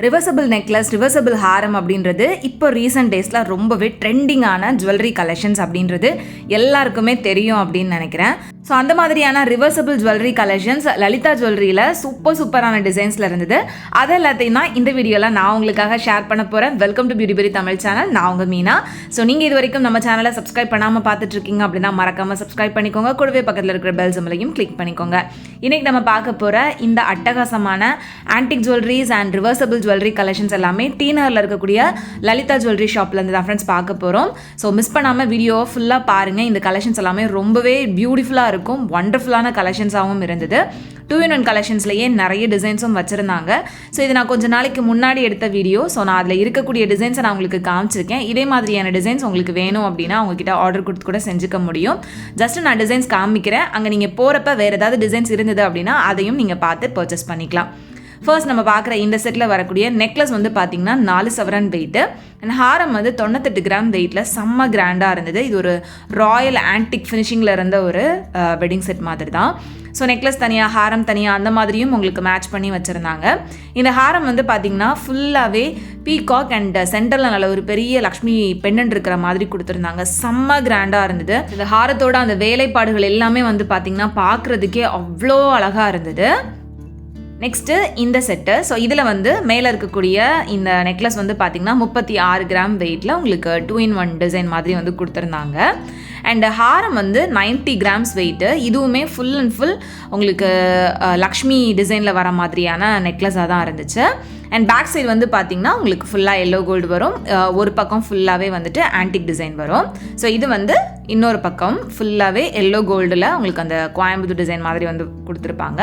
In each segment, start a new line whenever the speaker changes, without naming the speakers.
Reversible necklace, reversible ஹாரம் அப்படின்றது இப்போ recent டேஸில் ரொம்பவே ட்ரெண்டிங்கான ஜுவல்லரி கலெக்ஷன்ஸ் அப்படின்றது எல்லாருக்குமே தெரியும் அப்படின்னு நினைக்கிறேன். ஸோ அந்த மாதிரியான ரிவர்சபிள் ஜுவல்லரி கலெக்ஷன்ஸ் லலிதா ஜுவல்லரியில் சூப்பரான டிசைன்ஸில் இருந்தது. அது எல்லாத்தையும் தான் இந்த வீடியோவில் நான் உங்களுக்காக ஷேர் பண்ண போகிறேன். Welcome to beauty Tamil channel. நான் உங்கள் மீனா. ஸோ நீங்கள் இது வரைக்கும் நம்ம சேனலை சப்ஸ்கிரைப் பண்ணாமல் பார்த்துட்டு இருக்கீங்க அப்படின்னா மறக்காமல் சப்ஸ்கிரைப் பண்ணிக்கோங்க. கூடவே பக்கத்தில் இருக்கிற பெல் சிம்பலையும் கிளிக் பண்ணிக்கோங்க. இன்றைக்கி நம்ம பார்க்க போகிற இந்த அட்டகாசமான antique jewelleries and reversible jewellery collections எல்லாமே டீனரில் இருக்கக்கூடிய லலிதா ஜுவல்லரி ஷாப்லேருந்து தான் ஃப்ரெண்ட்ஸ் பார்க்க போகிறோம். ஸோ மிஸ் பண்ணாமல் வீடியோவை ஃபுல்லாக பாருங்கள். இந்த கலெக்ஷன்ஸ் எல்லாமே ரொம்பவே பியூட்டிஃபுல்லாக இருக்கும். வண்டர்ஃபுல்லான கலெக்ஷன்ஸாகவும் இருந்தது. 2-in-1 கலெக்ஷன்ஸ்லேயே நிறைய டிசைன்ஸும் வச்சுருந்தாங்க. ஸோ இது நான் கொஞ்சம் நாளைக்கு முன்னாடி எடுத்த வீடியோ. ஸோ நான் அதில் இருக்கக்கூடிய டிசைன்ஸை நான் உங்களுக்கு காமிச்சிருக்கேன். இதே மாதிரியான டிசைன்ஸ் உங்களுக்கு வேணும் அப்படின்னா உங்ககிட்ட ஆர்டர் கொடுத்து கூட செஞ்சுக்க முடியும். ஜஸ்ட் நான் டிசைன்ஸ் காமிக்கிறேன். அங்கே நீங்கள் போகிறப்ப வேறு ஏதாவது டிசைன்ஸ் இருந்தது அப்படின்னா அதையும் நீங்கள் பார்த்து பர்ச்சேஸ் பண்ணிக்கலாம். ஃபர்ஸ்ட் நம்ம பார்க்குற இந்த செட்டில் வரக்கூடிய நெக்லஸ் வந்து பார்த்திங்கன்னா 4 சவரன் வெயிட்டு அண்ட் ஹாரம் வந்து 98 கிராம் வெயிட்டில் செம்ம கிராண்டாக இருந்தது. இது ஒரு ராயல் ஆன்டிக் ஃபினிஷிங்கில் இருந்த ஒரு வெட்டிங் செட் மாதிரி தான். ஸோ நெக்லஸ் தனியாக, ஹாரம் தனியாக, அந்த மாதிரியும் உங்களுக்கு மேட்ச் பண்ணி வச்சுருந்தாங்க. இந்த ஹாரம் வந்து பார்த்திங்கன்னா ஃபுல்லாகவே பீகாக் அண்ட் சென்டரில் நல்ல ஒரு பெரிய லக்ஷ்மி பெண்டன்ட் இருக்கிற மாதிரி கொடுத்துருந்தாங்க. செம்ம கிராண்டாக இருந்தது. இந்த ஹாரத்தோட அந்த வேலைப்பாடுகள் எல்லாமே வந்து பார்த்திங்கன்னா பார்க்குறதுக்கே அவ்வளோ அழகாக இருந்தது. நெக்ஸ்ட்டு இந்த செட்டு. ஸோ இதில் வந்து மேலே இருக்கக்கூடிய இந்த நெக்லஸ் வந்து பார்த்திங்கன்னா 36 கிராம் வெயிட்டில் உங்களுக்கு 2-in-1 டிசைன் மாதிரி வந்து கொடுத்துருந்தாங்க. அண்ட் ஹாரம் வந்து 90 கிராம்ஸ் வெயிட்டு. இதுவுமே ஃபுல் அண்ட் ஃபுல் உங்களுக்கு லக்ஷ்மி டிசைனில் வர மாதிரியான நெக்லஸாக தான் இருந்துச்சு. அண்ட் பேக் சைடு வந்து பார்த்திங்கன்னா உங்களுக்கு ஃபுல்லாக எல்லோ கோல்டு வரும். ஒரு பக்கம் ஃபுல்லாகவே வந்துட்டு ஆன்டிக் டிசைன் வரும். ஸோ இது வந்து இன்னொரு பக்கம் ஃபுல்லாகவே எல்லோ கோல்டில் உங்களுக்கு அந்த கோயம்புத்தூர் டிசைன் மாதிரி வந்து கொடுத்துருப்பாங்க.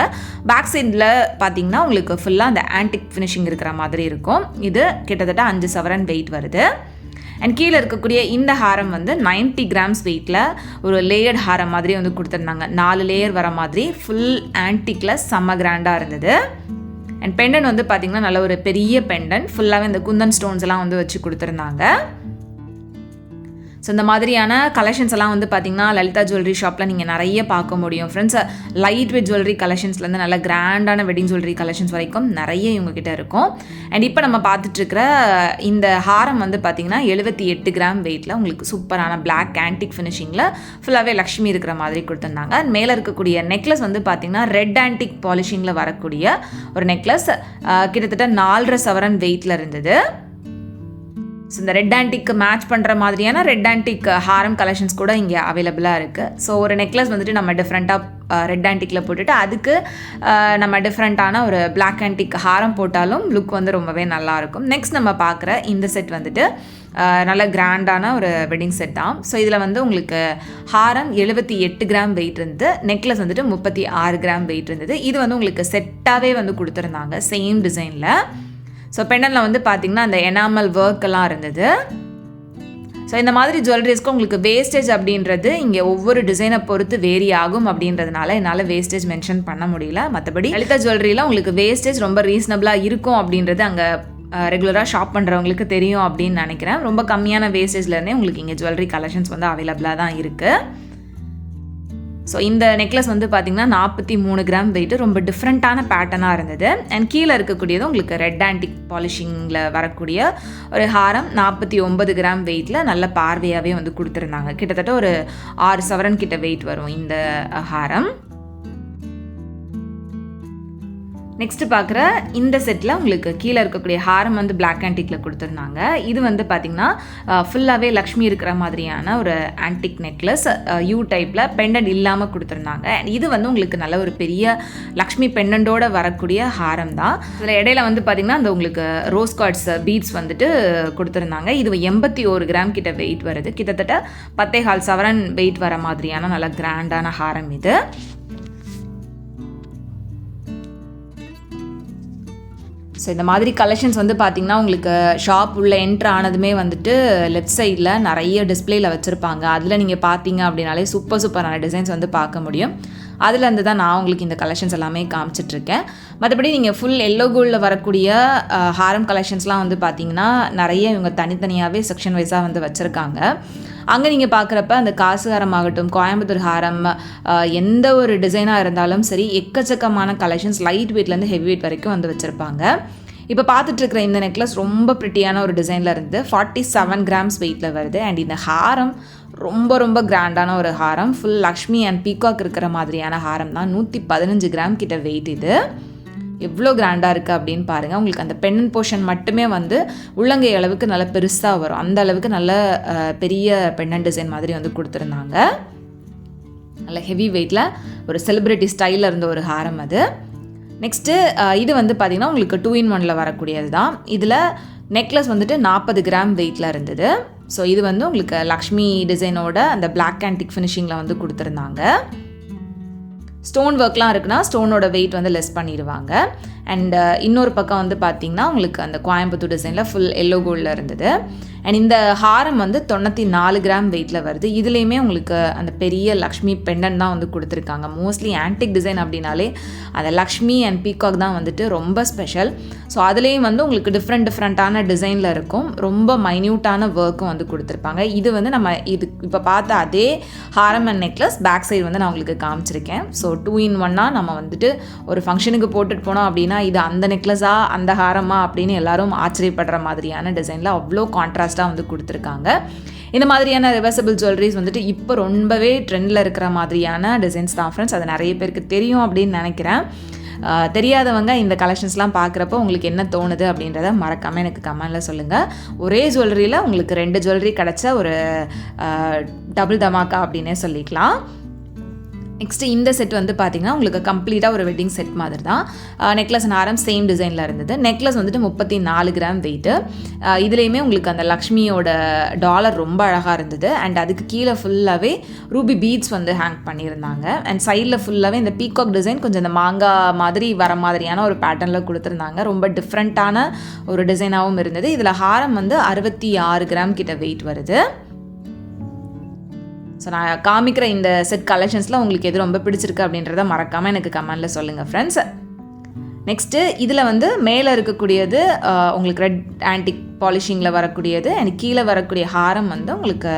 பேக் சைடில் பார்த்திங்கன்னா உங்களுக்கு ஃபுல்லாக அந்த ஆன்டிக் ஃபினிஷிங் இருக்கிற மாதிரி இருக்கும். இது கிட்டத்தட்ட 5 சவரன் வெயிட் வருது. அண்ட் கீழே இருக்கக்கூடிய இந்த ஹாரம் வந்து 90 கிராம்ஸ் வெயிட்டில் ஒரு லேயர்ட் ஹாரம் மாதிரி வந்து கொடுத்துருந்தாங்க. 4 லேயர் வர மாதிரி ஃபுல் ஆன்டிக்கில் செம்ம கிராண்டாக இருந்தது. அண்ட் பெண்டன் வந்து பார்த்திங்கன்னா நல்ல ஒரு பெரிய பெண்டன் ஃபுல்லாகவே இந்த குந்தன் ஸ்டோன்ஸ் எல்லாம் வந்து வச்சு கொடுத்துருந்தாங்க. ஸோ இந்த மாதிரியான கலெக்ஷன்ஸ் எல்லாம் வந்து பார்த்திங்கன்னா லலிதா ஜுவல்லரி ஷாப்பில் நீங்கள் நிறைய பார்க்க முடியும் ஃப்ரெண்ட்ஸ். லைட் வெயிட் ஜுவல்லரி கலெக்ஷன்ஸ்லேருந்து நல்ல கிராண்டான வெட்டிங் ஜுவல்லரி கலெக்ஷன்ஸ் வரைக்கும் நிறைய இவங்ககிட்ட இருக்கும். அண்ட் இப்போ நம்ம பார்த்துட்ருக்கிற இந்த ஹாரம் வந்து பார்த்திங்கன்னா 78 கிராம் வெயிட்டில் உங்களுக்கு சூப்பரான பிளாக் ஆன்டிக் ஃபினிஷிங்கில் ஃபுல்லாகவே லக்ஷ்மி இருக்கிற மாதிரி கொடுத்துருந்தாங்க. அண்ட் மேலே இருக்கக்கூடிய நெக்லஸ் வந்து பார்த்திங்கன்னா ரெட் ஆன்டிக் பாலிஷிங்கில் வரக்கூடிய ஒரு நெக்லஸ் கிட்டத்தட்ட 4.5 சவரன் வெயிட்டில் இருந்தது. ஸோ இந்த ரெட் ஆன்டிக்கு மேட்ச் பண்ணுற மாதிரியான ரெட் ஆன்டிக் ஹாரம் கலெக்ஷன்ஸ் கூட இங்கே அவைலபிளாக இருக்குது. ஸோ ஒரு நெக்லஸ் வந்துட்டு நம்ம டிஃப்ரெண்ட்டாக ரெட் ஆன்டிக்கில் போட்டுட்டு அதுக்கு நம்ம டிஃப்ரெண்ட்டான ஒரு பிளாக் ஆன்டிக் ஹாரம் போட்டாலும் லுக் வந்து ரொம்பவே நல்லாயிருக்கும். நெக்ஸ்ட் நம்ம பார்க்குற இந்த செட் வந்துட்டு நல்ல கிராண்டான ஒரு வெட்டிங் செட் தான். ஸோ இதில் வந்து உங்களுக்கு ஹாரம் 78 கிராம் வெயிட் இருந்தது. நெக்லஸ் வந்துட்டு 36 கிராம் வெயிட் இருந்தது. இது வந்து உங்களுக்கு செட்டாகவே வந்து கொடுத்துருந்தாங்க சேம் டிசைனில். ஸோ பெண்டனில் வந்து பார்த்திங்கன்னா அந்த எனாமல் ஒர்க் எல்லாம் இருந்தது. ஸோ இந்த மாதிரி ஜுவல்லரிஸ்க்கு உங்களுக்கு வேஸ்டேஜ் அப்படின்றது இங்கே ஒவ்வொரு டிசைனை பொறுத்து வேரி ஆகும். அப்படின்றதுனால என்னால் வேஸ்டேஜ் மென்ஷன் பண்ண முடியல. மற்றபடி லலிதா ஜுவல்லரியில் உங்களுக்கு வேஸ்டேஜ் ரொம்ப ரீசனபிளாக இருக்கும் அப்படின்றது அங்கே ரெகுலராக ஷாப் பண்ணுறவங்களுக்கு தெரியும் அப்படின்னு நினைக்கிறேன். ரொம்ப கம்மியான வேஸ்டேஜ்லேருந்தே உங்களுக்கு இங்கே ஜுவல்லரி கலெக்ஷன்ஸ் வந்து அவைலபிளாக தான் இருக்குது. ஸோ இந்த நெக்லஸ் வந்து பார்த்திங்கன்னா 43 கிராம் வெயிட்டு ரொம்ப டிஃப்ரெண்ட்டான பேட்டர்னாக இருந்தது. அண்ட் கீழே இருக்கக்கூடியது உங்களுக்கு ரெட் ஆன்டிக் பாலிஷிங்கில் வரக்கூடிய ஒரு ஹாரம் 49 கிராம் வெயிட்டில் நல்ல பார்வையாகவே வந்து கொடுத்துருந்தாங்க. கிட்டத்தட்ட ஒரு 6 சவரன் கிட்ட வெயிட் வரும் இந்த ஹாரம். நெக்ஸ்ட்டு பார்க்குற இந்த செட்டில் உங்களுக்கு கீழே இருக்கக்கூடிய ஹாரம் வந்து பிளாக் ஆன்டிக்கில் கொடுத்துருந்தாங்க. இது வந்து பார்த்திங்கன்னா ஃபுல்லாகவே லக்ஷ்மி இருக்கிற மாதிரியான ஒரு ஆன்டிக் நெக்லஸ் யூ டைப்பில் பெண்டன்ட் இல்லாமல் கொடுத்துருந்தாங்க. இது வந்து உங்களுக்கு நல்ல ஒரு பெரிய லக்ஷ்மி பெண்டன்ட்டோடு வரக்கூடிய ஹாரம் தான். இதில் இடையில வந்து பார்த்திங்கன்னா அந்த உங்களுக்கு ரோஸ் கார்ட்ஸ் பீட்ஸ் வந்துட்டு கொடுத்துருந்தாங்க. இது 81 கிராம் கிட்ட வெயிட் வருது. கிட்டத்தட்ட 10.25 சவரன் வெயிட் வர மாதிரியான நல்ல கிராண்டான ஹாரம் இது. ஸோ இந்த மாதிரி கலெக்ஷன்ஸ் வந்து பார்த்திங்கன்னா உங்களுக்கு ஷாப் உள்ள என்ட்ரு ஆனதுமே வந்துட்டு லெஃப்ட் சைடில் நிறைய டிஸ்பிளேயில் வச்சுருப்பாங்க. அதில் நீங்கள் பார்த்தீங்க அப்படின்னாலே சூப்பரான டிசைன்ஸ் வந்து பார்க்க முடியும். அதுலேருந்து தான் நான் உங்களுக்கு இந்த கலெக்ஷன்ஸ் எல்லாமே காமிச்சிட்ருக்கேன். மற்றபடி நீங்கள் ஃபுல் எல்லோ கோல்டில் வரக்கூடிய ஹாரம் கலெக்ஷன்ஸ்லாம் வந்து பார்த்திங்கன்னா நிறைய இவங்க தனித்தனியாகவே செக்ஷன் வைஸாக வந்து வச்சுருக்காங்க. அங்கே நீங்கள் பார்க்குறப்ப அந்த காசு ஹாரம் ஆகட்டும், கோயம்புத்தூர் ஹாரம், எந்த ஒரு டிசைனாக இருந்தாலும் சரி எக்கச்சக்கமான கலெக்ஷன்ஸ் லைட் வெயிட்லேருந்து ஹெவி வெயிட் வரைக்கும் வந்து வச்சுருப்பாங்க. இப்போ பார்த்துட்ருக்கிற இந்த நெக்லஸ் ரொம்ப ப்ரிட்டியான ஒரு டிசைனில் இருந்து 47 கிராம்ஸ் வெயிட்டில் வருது. அண்ட் இந்த ஹாரம் ரொம்ப ரொம்ப கிராண்டான ஒரு ஹாரம். ஃபுல் லக்ஷ்மி அண்ட் பீகாக் இருக்கிற மாதிரியான ஹாரம் தான். 115 கிராம் கிட்ட வெயிட் இது. எவ்வளோ கிராண்டாக இருக்குது அப்படின்னு பாருங்கள். உங்களுக்கு அந்த பெண்ணன் போர்ஷன் மட்டுமே வந்து உள்ளங்கை அளவுக்கு நல்ல பெருசாக வரும். அந்த அளவுக்கு நல்ல பெரிய பெண்ணன் டிசைன் மாதிரி வந்து கொடுத்துருந்தாங்க. நல்ல ஹெவி வெயிட்டில் ஒரு செலிப்ரிட்டி ஸ்டைலில் இருந்த ஒரு ஹாரம் அது. நெக்ஸ்ட்டு இது வந்து பார்த்திங்கன்னா உங்களுக்கு 2-in-1 வரக்கூடியது தான். இதில் நெக்லஸ் வந்துட்டு 40 கிராம் வெயிட்டில் இருந்தது. ஸோ இது வந்து உங்களுக்கு லக்ஷ்மி டிசைனோட அந்த பிளாக் ஆன்டிக் ஃபினிஷிங்கில் வந்து கொடுத்துருந்தாங்க. ஸ்டோன் ஒர்க்லாம் இருக்குன்னா ஸ்டோனோட வெயிட் வந்து லெஸ் பண்ணிடுவாங்க. அண்ட் இன்னொரு பக்கம் வந்து பார்த்திங்கன்னா உங்களுக்கு அந்த கோயம்புத்தூர் டிசைனில் ஃபுல் எல்லோ கோல்டில் இருந்தது. அண்ட் இந்த ஹாரம் வந்து 94 கிராம் வெயிட்டில் வருது. இதுலேயுமே உங்களுக்கு அந்த பெரிய லக்ஷ்மி பெண்டன் தான் வந்து கொடுத்துருக்காங்க. மோஸ்ட்லி ஆன்டிக் டிசைன் அப்படின்னாலே அந்த லக்ஷ்மி அண்ட் பீகாக் தான் வந்துட்டு ரொம்ப ஸ்பெஷல். ஸோ அதுலேயும் வந்து உங்களுக்கு டிஃப்ரெண்ட்டான டிசைனில் இருக்கும். ரொம்ப மைன்யூட்டான ஒர்க்கும் வந்து கொடுத்துருப்பாங்க. இது வந்து நம்ம இது இப்போ பார்த்த அதே ஹாரம் அண்ட் நெக்லஸ் பேக் சைடு வந்து நான் உங்களுக்கு காமிச்சிருக்கேன். ஸோ 2-in-1 நம்ம வந்துட்டு ஒரு ஃபங்க்ஷனுக்கு போட்டுட்டு போனோம் அப்படின்னா இது அந்த நெக்லஸா அந்த ஹாரமா அப்படின்னு எல்லாரும் ஆச்சரியப்படுற மாதிரியான டிசைனில் அவ்வளோ கான்ட்ராஸ்ட்டாக வந்து கொடுத்துருக்காங்க. இந்த மாதிரியான ரிவர்சபிள் ஜுவல்லரிஸ் வந்துட்டு இப்போ ரொம்பவே ட்ரெண்டில் இருக்கிற மாதிரியான டிசைன்ஸ் தான் ஃப்ரெண்ட்ஸ். அது நிறைய பேருக்கு தெரியும் அப்படின்னு நினைக்கிறேன். தெரியாதவங்க இந்த கலெக்ஷன்ஸ்லாம் பார்க்குறப்போ உங்களுக்கு என்ன தோணுது அப்படின்றத மறக்காமல் எனக்கு கமெண்டில் சொல்லுங்கள். ஒரே ஜுவல்லரியில் உங்களுக்கு 2 ஜுவல்லரி கிடச்ச ஒரு டபுள் தமாக்கா அப்படின்னே சொல்லிக்கலாம். நெக்ஸ்ட்டு இந்த செட் வந்து பார்த்திங்கன்னா உங்களுக்கு கம்ப்ளீட்டாக ஒரு வெட்டிங் செட் மாதிரி தான். நெக்லஸ் அண்ட் ஹாரம் சேம் டிசைனில் இருந்தது. நெக்லஸ் வந்துட்டு 34 கிராம் வெயிட்டு. இதுலேயுமே உங்களுக்கு அந்த லக்ஷ்மியோட டாலர் ரொம்ப அழகாக இருந்தது. அண்ட் அதுக்கு கீழே ஃபுல்லாகவே ரூபி பீட்ஸ் வந்து ஹேங் பண்ணியிருந்தாங்க. அண்ட் சைடில் ஃபுல்லாகவே இந்த பீகாக் டிசைன் கொஞ்சம் இந்த மாங்காய் மாதிரி வர மாதிரியான ஒரு பேட்டர்னில் கொடுத்துருந்தாங்க. ரொம்ப டிஃப்ரெண்ட்டான ஒரு டிசைனாகவும் இருந்தது. இதில் ஹாரம் வந்து 66 கிராம் கிட்ட வெயிட் வருது. ஸோ நான் காமிக்கிற இந்த செட் கலெக்ஷன்ஸில் உங்களுக்கு எது ரொம்ப பிடிச்சிருக்கு அப்படின்றத மறக்காமல் எனக்கு கமெண்டில் சொல்லுங்கள் ஃப்ரெண்ட்ஸ். நெக்ஸ்ட்டு இதில் வந்து மேலே இருக்கக்கூடியது உங்களுக்கு ரெட் ஆன்டிக் பாலிஷிங்கில் வரக்கூடியது. அண்ட் கீழே வரக்கூடிய ஹாரம் வந்து உங்களுக்கு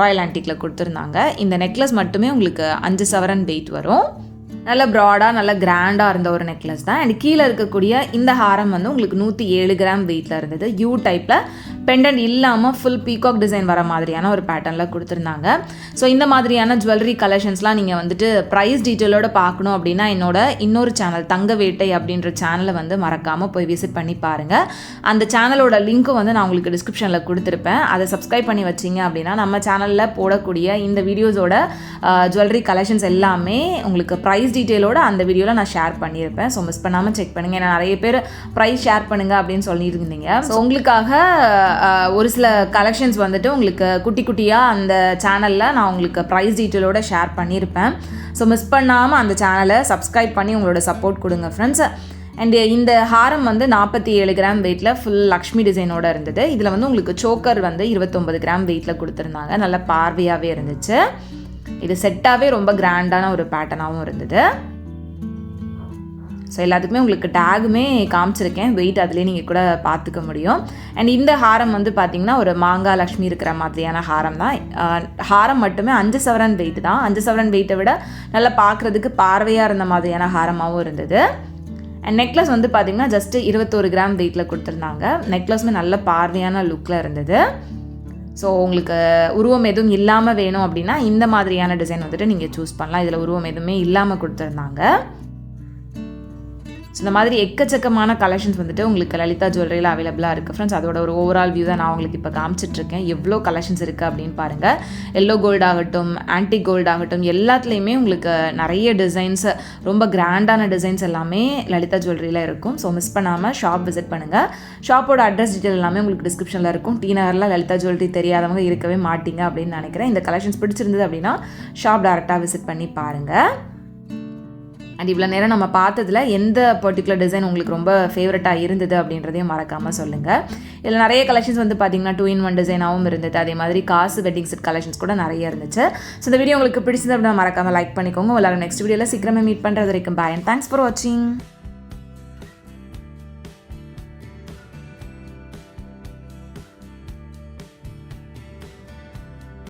ராயல் ஆன்டிக்கில் கொடுத்துருந்தாங்க. இந்த நெக்லஸ் மட்டுமே உங்களுக்கு 5 சவரன் வெயிட் வரும். நல்ல ப்ராடாக நல்ல கிராண்டாக இருந்த ஒரு நெக்லஸ் தான். அண்ட் கீழே இருக்கக்கூடிய இந்த ஹாரம் வந்து உங்களுக்கு 107 கிராம் வெயிட்டில் இருந்தது. யூ டைப்பில் பெண்டன்ட் இல்லாமல் ஃபுல் பீகாக் டிசைன் வர மாதிரியான ஒரு பேட்டர்னில் கொடுத்துருந்தாங்க. ஸோ இந்த மாதிரியான ஜுவல்லரி கலெக்ஷன்ஸ்லாம் நீங்கள் வந்துட்டு ப்ரைஸ் டீட்டெயிலோடு பார்க்கணும் அப்படின்னா என்னோட இன்னொரு சேனல் தங்க வேட்டை அப்படின்ற சேனலை வந்து மறக்காமல் போய் விசிட் பண்ணி பாருங்கள். அந்த சேனலோட லிங்க்கும் வந்து நான் உங்களுக்கு டிஸ்கிரிப்ஷனில் கொடுத்துருப்பேன். அதை சப்ஸ்கிரைப் பண்ணி வச்சிங்க அப்படின்னா நம்ம சேனலில் போடக்கூடிய இந்த வீடியோஸோட ஜுவல்லரி கலெக்ஷன்ஸ் எல்லாமே உங்களுக்கு ப்ரைஸ் டீட்டெயிலோட அந்த வீடியோவில் நான் ஷேர் பண்ணியிருப்பேன். ஸோ மிஸ் பண்ணாமல் செக் பண்ணுங்கள். ஏன்னா நிறைய பேர் ப்ரைஸ் ஷேர் பண்ணுங்கள் அப்படின்னு சொல்லியிருந்தீங்க. ஸோ உங்களுக்காக ஒரு சில கலெக்ஷன்ஸ் வந்துட்டு உங்களுக்கு குட்டி குட்டியாக அந்த சேனலில் நான் உங்களுக்கு ப்ரைஸ் டீட்டெயிலோட ஷேர் பண்ணியிருப்பேன். ஸோ மிஸ் பண்ணாமல் அந்த சேனலை சப்ஸ்கிரைப் பண்ணி உங்களோட சப்போர்ட் கொடுங்க ஃப்ரெண்ட்ஸ். அண்ட் இந்த ஹாரம் வந்து 47 கிராம் வெயிட்டில் ஃபுல் லக்ஷ்மி டிசைனோட இருந்தது. இதில் வந்து உங்களுக்கு சோக்கர் வந்து 29 கிராம் வெயிட்டில் கொடுத்துருந்தாங்க. நல்ல பார்வையாகவே இருந்துச்சு. இது செட்டாகவே ரொம்ப கிராண்டான ஒரு பேட்டர்னாகவும் இருந்தது. ஸோ எல்லாத்துக்குமே உங்களுக்கு டேகுமே காமிச்சிருக்கேன். வெயிட் அதுலேயே நீங்கள் கூட பார்த்துக்க முடியும். அண்ட் இந்த ஹாரம் வந்து பார்த்திங்கன்னா ஒரு மாங்காய் லக்ஷ்மி இருக்கிற மாதிரியான ஹாரம் தான். ஹாரம் மட்டுமே 5 சவரன் வெயிட் தான். 5 சவரன் வெயிட்டை விட நல்லா பார்க்குறதுக்கு பார்வையாக இருந்த மாதிரியான ஹாரமாகவும் இருந்தது. அண்ட் நெக்லஸ் வந்து பார்த்திங்கன்னா ஜஸ்ட்டு 21 கிராம் வெயிட்டில் கொடுத்துருந்தாங்க. நெக்லஸுமே நல்ல பார்வையான லுக்கில் இருந்தது. ஸோ உங்களுக்கு உருவம் எதுவும் இல்லாமல் வேணும் அப்படின்னா இந்த மாதிரியான டிசைன் வந்துட்டு நீங்கள் சூஸ் பண்ணலாம். இதில் உருவம் எதுவுமே இல்லாமல் கொடுத்துருந்தாங்க. ஸோ இந்த மாதிரி எக்கச்சக்கமான கலெக்ஷன்ஸ் வந்துட்டு உங்களுக்கு லலிதா ஜுவல்லரியில் அவைலபிளாக இருக்குது ஃப்ரெண்ட்ஸ். அதோட ஒரு ஓவரால் வியூ தான் நான் உங்களுக்கு இப்போ காமிச்சிட்ருக்கேன். எவ்வளோ கலெக்ஷன்ஸ் இருக்குது அப்படின்னு பாருங்கள். எல்லோ கோல்டு ஆகட்டும், ஆன்டிக் கோல்டு ஆகட்டும், எல்லாத்துலேயுமே உங்களுக்கு நிறைய டிசைன்ஸ், ரொம்ப கிராண்டான டிசைன்ஸ் எல்லாமே லலிதா ஜுவல்லரியில் இருக்கும். ஸோ மிஸ் பண்ணாமல் ஷாப் விசிட் பண்ணுங்கள். ஷாப்போட அட்ரஸ் டீட்டெயில் எல்லாமே உங்களுக்கு டிஸ்கிரிப்ஷனில் இருக்கும். டி நகரில் லலிதா ஜுவல்லரி தெரியாதவங்க இருக்கவே மாட்டீங்க அப்படின்னு நினைக்கிறேன். இந்த கலெக்ஷன்ஸ் பிடிச்சிருந்தது அப்படின்னா ஷாப் டேரெக்டாக விசிட் பண்ணி பாருங்கள். அண்ட் இவ்வளோ நேரம் நம்ம பார்த்ததில் எந்த பர்டிகுலர் டிசைன் உங்களுக்கு ரொம்ப ஃபேவரட்டாக இருந்தது அப்படின்றதையும் மறக்காமல் சொல்லுங்கள். இதில் நிறைய கலெக்ஷன்ஸ் வந்து பார்த்திங்கன்னா 2-in-1 டிசைனாகவும் இருந்தது. அதே மாதிரி காசு வெட்டிங் செட் கலெக்ஷன்ஸ் கூட நிறைய இருந்துச்சு. ஸோ இந்த வீடியோ உங்களுக்கு பிடிச்சது அப்படின்னா மறக்காமல் லைக் பண்ணிக்கோங்க. எல்லாரும் நெக்ஸ்ட் வீடியோவில் சீக்கிரமே மீட் பண்ணுறது வரைக்கும் பாய் அண்ட் தேங்க்ஸ் ஃபார் வாட்சிங்.